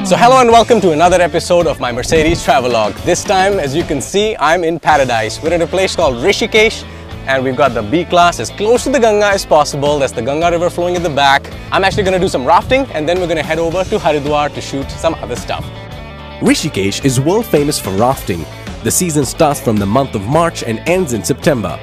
So hello and welcome to another episode of my Mercedes Travelogue. This time, as you can see, I'm in paradise. We're at a place called Rishikesh and we've got the B-Class as close to the Ganga as possible. There's the Ganga river flowing at the back. I'm actually going to do some rafting and then we're going to head over to Haridwar to shoot some other stuff. Rishikesh is world famous for rafting. The season starts from the month of March and ends in September.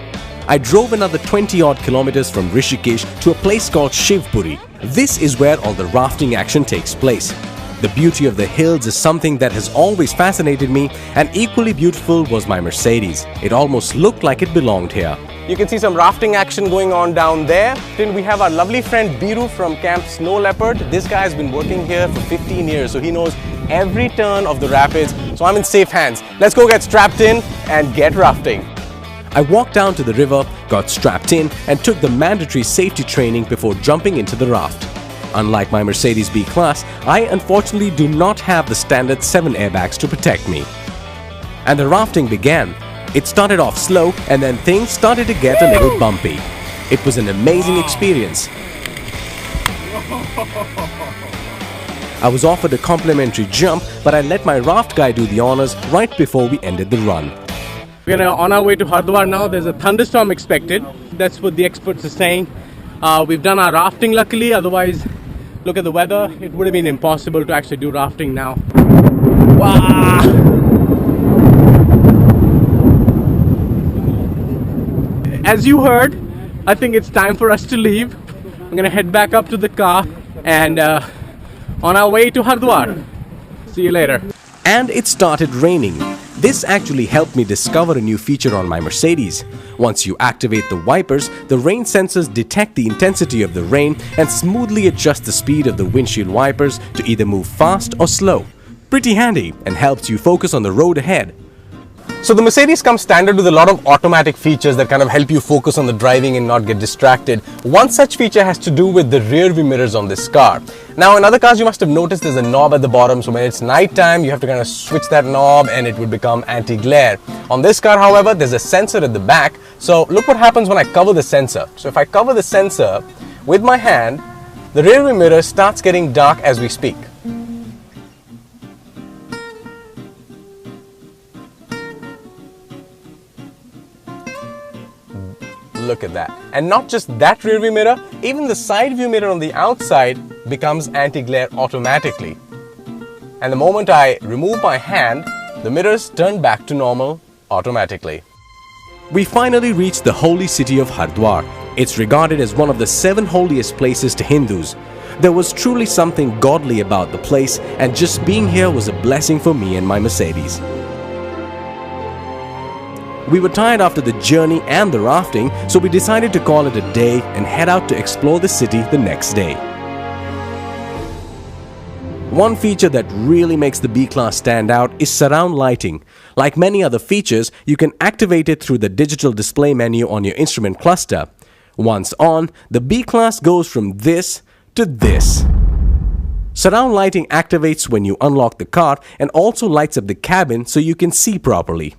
I drove another 20-odd kilometers from Rishikesh to a place called Shivpuri. This is where all the rafting action takes place. The beauty of the hills is something that has always fascinated me, and equally beautiful was my Mercedes. It almost looked like it belonged here. You can see some rafting action going on down there. Then we have our lovely friend Biru from Camp Snow Leopard. This guy has been working here for 15 years, so he knows every turn of the rapids. So I'm in safe hands. Let's go get strapped in and get rafting. I walked down to the river, got strapped in, and took the mandatory safety training before jumping into the raft. Unlike my Mercedes B-Class, I unfortunately do not have the standard 7 airbags to protect me. And the rafting began. It started off slow and then things started to get a little bumpy. It was an amazing experience. I was offered a complimentary jump, but I let my raft guy do the honors right before we ended the run. We're on our way to Haridwar now. There's a thunderstorm expected. That's what the experts are saying. We've done our rafting luckily, otherwise look at the weather, it would have been impossible to actually do rafting now. Wow! As you heard, I think it's time for us to leave. I'm gonna head back up to the car and on our way to Haridwar. See you later. And it started raining. This actually helped me discover a new feature on my Mercedes. Once you activate the wipers, the rain sensors detect the intensity of the rain and smoothly adjust the speed of the windshield wipers to either move fast or slow. Pretty handy and helps you focus on the road ahead. So the Mercedes comes standard with a lot of automatic features that kind of help you focus on the driving and not get distracted. One such feature has to do with the rear view mirrors on this car. Now in other cars you must have noticed there's a knob at the bottom, so when it's night time you have to kind of switch that knob and it would become anti-glare. On this car however there's a sensor at the back, so look what happens when I cover the sensor. So if I cover the sensor with my hand, the rear view mirror starts getting dark as we speak. Look at that. And not just that rear view mirror, even the side view mirror on the outside becomes anti-glare automatically. And the moment I remove my hand, the mirrors turn back to normal automatically. We finally reached the holy city of Haridwar. It's regarded as one of the 7 holiest places to Hindus. There was truly something godly about the place, and just being here was a blessing for me and my Mercedes. We were tired after the journey and the rafting, so we decided to call it a day and head out to explore the city the next day. One feature that really makes the B-Class stand out is surround lighting. Like many other features, you can activate it through the digital display menu on your instrument cluster. Once on, the B-Class goes from this to this. Surround lighting activates when you unlock the car and also lights up the cabin so you can see properly.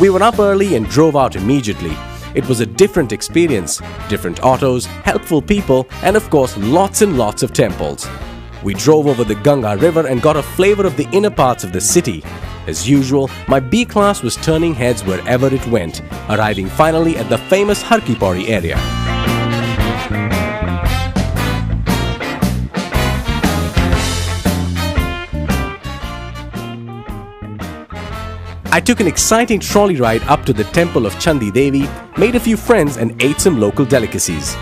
We were up early and drove out immediately. It was a different experience, different autos, helpful people, and of course lots and lots of temples. We drove over the Ganga river and got a flavor of the inner parts of the city. As usual, my B-Class was turning heads wherever it went, arriving finally at the famous Harki area. I took an exciting trolley ride up to the temple of Chandi Devi, made a few friends and ate some local delicacies.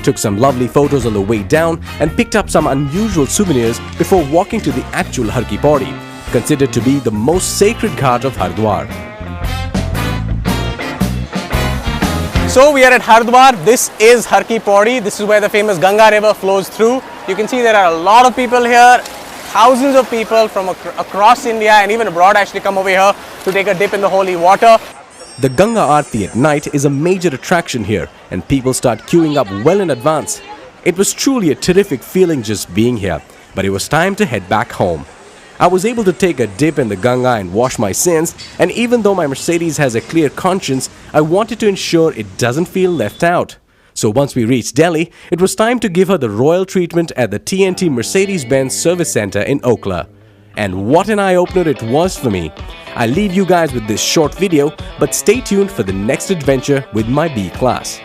Took some lovely photos on the way down and picked up some unusual souvenirs before walking to the actual Harki Pauri, considered to be the most sacred ghat of Haridwar. So we are at Haridwar. This is Harki Pauri. This is where the famous Ganga river flows through. You can see there are a lot of people here. Thousands of people from across India and even abroad actually come over here to take a dip in the holy water. The Ganga Aarti at night is a major attraction here and people start queuing up well in advance. It was truly a terrific feeling just being here, but it was time to head back home. I was able to take a dip in the Ganga and wash my sins, and even though my Mercedes has a clear conscience, I wanted to ensure it doesn't feel left out. So once we reached Delhi, it was time to give her the royal treatment at the TNT Mercedes-Benz Service Center in Okhla. And what an eye-opener it was for me. I'll leave you guys with this short video, but stay tuned for the next adventure with my B class.